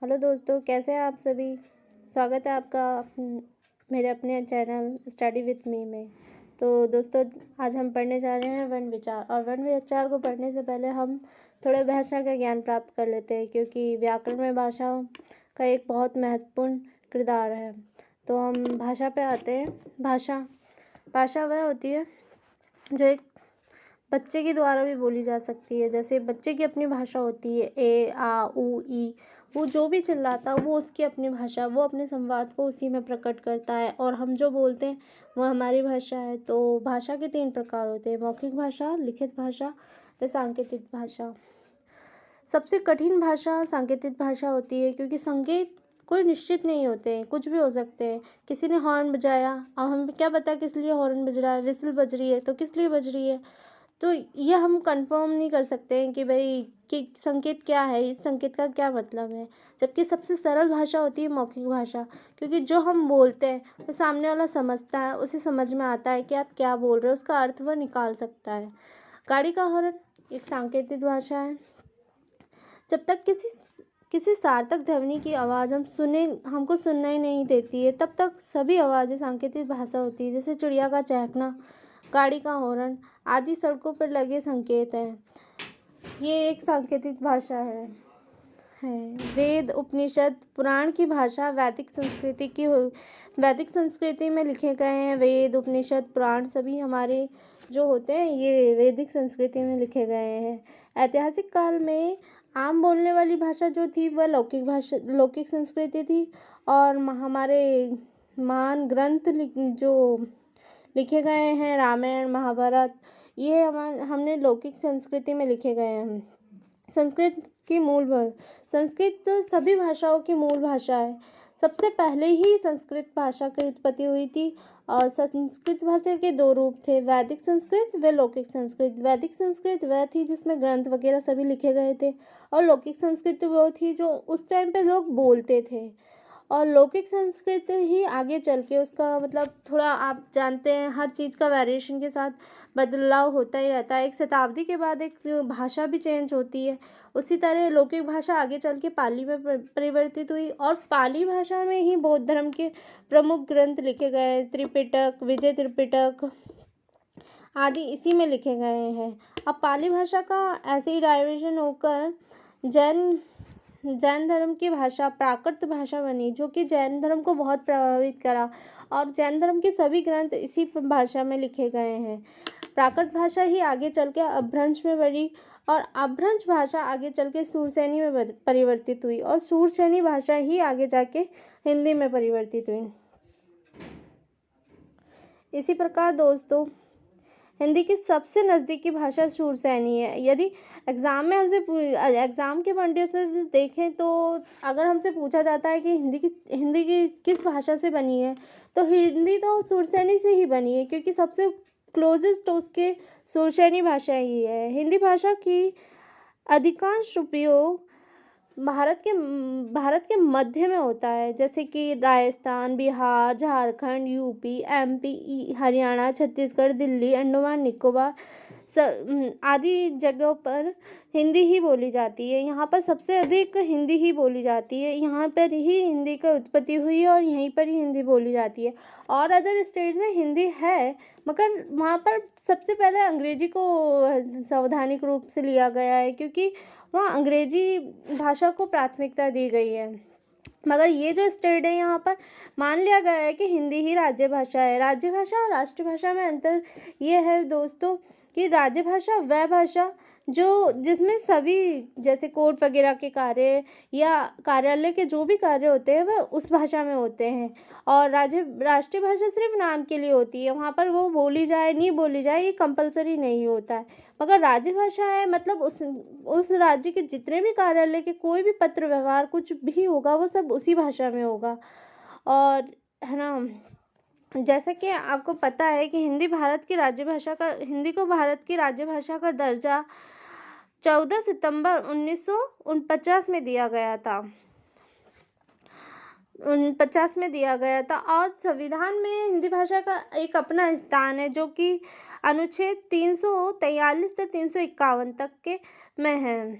Hello दोस्तों, कैसे हैं आप सभी। स्वागत है आपका मेरे अपने चैनल स्टडी विथ मी में। तो दोस्तों, आज हम पढ़ने जा रहे हैं वर्ण विचार। और वर्ण विचार को पढ़ने से पहले हम थोड़ा भाषा का ज्ञान प्राप्त कर लेते हैं, क्योंकि व्याकरण में भाषा का एक बहुत महत्वपूर्ण किरदार है। तो हम भाषा पे आते हैं। भाषा वह होती है जो एक बच्चे के द्वारा भी बोली जा सकती है। जैसे बच्चे की अपनी भाषा होती है, ए आ उ ई, वो जो भी चिल्लाता है वो उसकी अपनी भाषा, वो अपने संवाद को उसी में प्रकट करता है। और हम जो बोलते हैं वो हमारी भाषा है। तो भाषा के 3 प्रकार होते हैं: मौखिक भाषा, लिखित भाषा व सांकेतिक भाषा। सबसे कठिन भाषा सांकेतिक भाषा होती है, क्योंकि संकेत कोई निश्चित नहीं होते हैं, कुछ भी हो सकते हैं। किसी ने हॉर्न बजाया, अब हमें क्या पता किस लिए हॉर्न बज रहा है। विसिल बज रही है तो किस लिए बज रही है, तो ये हम कंफर्म नहीं कर सकते हैं कि भाई कि संकेत क्या है, इस संकेत का क्या मतलब है। जबकि सबसे सरल भाषा होती है मौखिक भाषा, क्योंकि जो हम बोलते हैं वो सामने वाला समझता है, उसे समझ में आता है कि आप क्या बोल रहे हो, उसका अर्थ वह निकाल सकता है। गाड़ी का हॉर्न एक सांकेतिक भाषा है। जब तक किसी सार्थक ध्वनि की आवाज़ हमको सुननाई नहीं देती है, तब तक सभी आवाज़ें सांकेतिक भाषा होती है। जैसे चिड़िया का चहकना, गाड़ी का हॉर्न आदि सड़कों पर लगे संकेत हैं। ये एक सांकेतिक भाषा है। वेद, उपनिषद, पुराण की भाषा वैदिक संस्कृति में लिखे गए हैं। वेद, उपनिषद, पुराण सभी हमारे जो होते हैं ये वैदिक संस्कृति में लिखे गए हैं। ऐतिहासिक काल में आम बोलने वाली भाषा जो थी वह लौकिक संस्कृति थी। और हमारे महान ग्रंथ जो लिखे गए हैं, रामायण, महाभारत, ये हमने लौकिक संस्कृति में लिखे गए हैं। संस्कृत तो सभी भाषाओं की मूल भाषा है। सबसे पहले ही संस्कृत भाषा की उत्पत्ति हुई थी। और संस्कृत भाषा के 2 रूप थे, वैदिक संस्कृत व लौकिक संस्कृत। वैदिक संस्कृत वह थी जिसमें ग्रंथ वगैरह सभी लिखे गए थे, और लौकिक संस्कृत वो थी जो उस टाइम पे लोग बोलते थे। और लौकिक संस्कृत ही आगे चल के उसका मतलब थोड़ा, आप जानते हैं हर चीज़ का वेरिएशन के साथ बदलाव होता ही रहता है। एक शताब्दी के बाद एक भाषा भी चेंज होती है। उसी तरह लौकिक भाषा आगे चल के पाली में परिवर्तित हुई, और पाली भाषा में ही बौद्ध धर्म के प्रमुख ग्रंथ लिखे गए। त्रिपिटक, विजय त्रिपिटक आदि इसी में लिखे गए हैं। अब पाली भाषा का ऐसे ही डाइवर्जन होकर जैन धर्म की भाषा प्राकृत भाषा बनी, जो कि जैन धर्म को बहुत प्रभावित करा। और जैन धर्म के सभी ग्रंथ इसी भाषा में लिखे गए हैं। प्राकृत भाषा ही आगे चल के अपभ्रंश में बढ़ी, और अपभ्रंश भाषा आगे चल के सुरसैनी में परिवर्तित हुई, और सुरसैनी भाषा ही आगे जाके हिंदी में परिवर्तित हुई। इसी प्रकार दोस्तों, हिंदी की सबसे नज़दीकी भाषा सुरसैनी है। यदि एग्ज़ाम के पॉइंट से देखें तो अगर हमसे पूछा जाता है कि हिंदी की किस भाषा से बनी है, तो हिंदी तो सुरसैनी से ही बनी है, क्योंकि सबसे क्लोजेस्ट उसके सुरसैनी भाषा ही है। हिंदी भाषा की अधिकांश उपयोग भारत के मध्य में होता है, जैसे कि राजस्थान, बिहार, झारखंड, यूपी, एमपी, हरियाणा, छत्तीसगढ़, दिल्ली, अंडमान निकोबार आदि जगहों पर हिंदी ही बोली जाती है। यहाँ पर सबसे अधिक हिंदी ही बोली जाती है। यहाँ पर ही हिंदी की उत्पत्ति हुई है और यहीं पर ही हिंदी बोली जाती है। और अदर स्टेट में हिंदी है, मगर वहाँ पर सबसे पहले अंग्रेजी को संवैधानिक रूप से लिया गया है, क्योंकि वहाँ अंग्रेजी भाषा को प्राथमिकता दी गई है। मगर ये जो स्टेट है यहाँ पर मान लिया गया है कि हिंदी ही राज्य भाषा है। राज्य भाषा और राष्ट्रीय भाषा में अंतर ये है दोस्तों कि राज्य भाषा वह भाषा जिसमें सभी जैसे कोर्ट वगैरह के कार्य या कार्यालय के जो भी कार्य होते हैं वह उस भाषा में होते हैं। और राष्ट्रीय भाषा सिर्फ नाम के लिए होती है, वहाँ पर वो बोली जाए नहीं बोली जाए ये कंपलसरी नहीं होता है। मगर राज्य भाषा है मतलब उस राज्य के जितने भी कार्यालय के कोई भी पत्र व्यवहार कुछ भी होगा वो सब उसी भाषा में होगा। और है ना, जैसा कि आपको पता है कि हिंदी को भारत की राज्य भाषा का दर्जा 14 सितंबर 1949 में दिया गया था। और संविधान में हिंदी भाषा का एक अपना स्थान है, जो कि अनुच्छेद 343 से 351 तक के में है।